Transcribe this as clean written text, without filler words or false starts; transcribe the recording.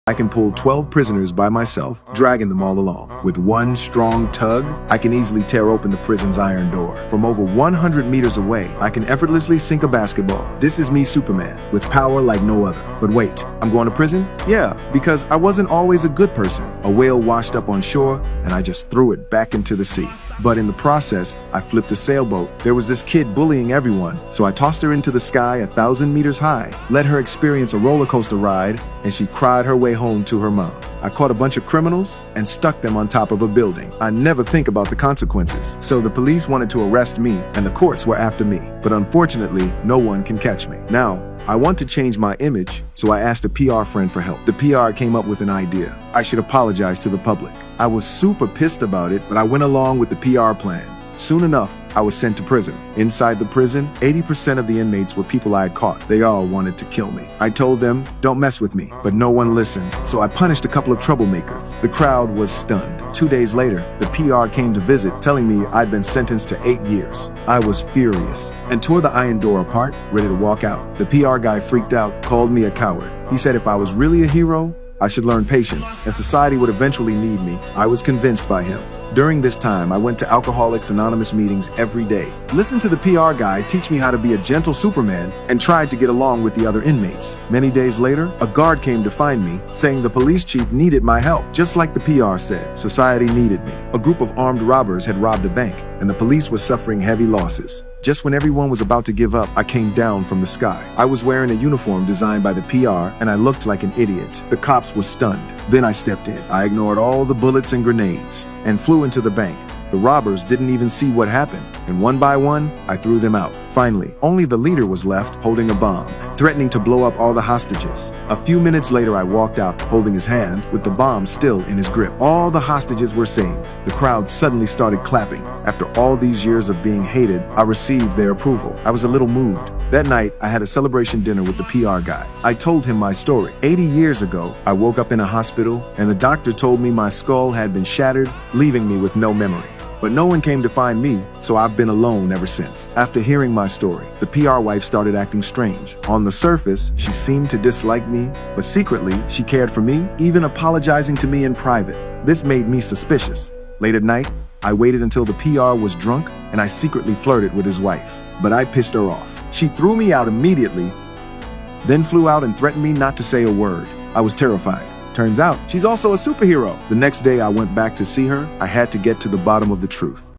I can pull 12 prisoners by myself, dragging them all along. With one strong tug, I can easily tear open the prison's iron door. From over 100 meters away, I can effortlessly sink a basketball. This is me, Superman, with power like no other. But wait, I'm going to prison? Yeah, because I wasn't always a good person. A whale washed up on shore, and I just threw it back into the sea. But in the process, I flipped a sailboat. There was this kid bullying everyone, so I tossed her into the sky 1,000 meters high, let her experience a roller coaster ride, and she cried her way home to her mom. I caught a bunch of criminals and stuck them on top of a building. I never think about the consequences. So the police wanted to arrest me, and the courts were after me. But unfortunately, no one can catch me. Now, I want to change my image, so I asked a PR friend for help. The PR came up with an idea. I should apologize to the public. I was super pissed about it, but I went along with the PR plan. Soon enough, I was sent to prison. Inside the prison, 80% of the inmates were people I had caught. They all wanted to kill me. I told them, don't mess with me, but no one listened. So I punished a couple of troublemakers. The crowd was stunned. 2 days later, the PR came to visit, telling me I'd been sentenced to 8 years. I was furious and tore the iron door apart, ready to walk out. The PR guy freaked out, called me a coward. He said if I was really a hero, I should learn patience, and society would eventually need me. I was convinced by him. During this time, I went to Alcoholics Anonymous meetings every day, listened to the PR guy teach me how to be a gentle Superman, and tried to get along with the other inmates. Many days later, a guard came to find me, saying the police chief needed my help. Just like the PR said, society needed me. A group of armed robbers had robbed a bank, and the police was suffering heavy losses. Just when everyone was about to give up, I came down from the sky. I was wearing a uniform designed by the PR, and I looked like an idiot. The cops were stunned. Then I stepped in. I ignored all the bullets and grenades and flew into the bank. The robbers didn't even see what happened, and one by one, I threw them out. Finally, only the leader was left holding a bomb, threatening to blow up all the hostages. A few minutes later, I walked out, holding his hand, with the bomb still in his grip. All the hostages were saved. The crowd suddenly started clapping. After all these years of being hated, I received their approval. I was a little moved. That night, I had a celebration dinner with the PR guy. I told him my story. 80 years ago, I woke up in a hospital, and the doctor told me my skull had been shattered, leaving me with no memory. But no one came to find me, so I've been alone ever since. After hearing my story, the PR wife started acting strange. On the surface, she seemed to dislike me, but secretly, she cared for me, even apologizing to me in private. This made me suspicious. Late at night, I waited until the PR was drunk, and I secretly flirted with his wife. But I pissed her off. She threw me out immediately, then flew out and threatened me not to say a word. I was terrified. Turns out, she's also a superhero. The next day I went back to see her. I had to get to the bottom of the truth.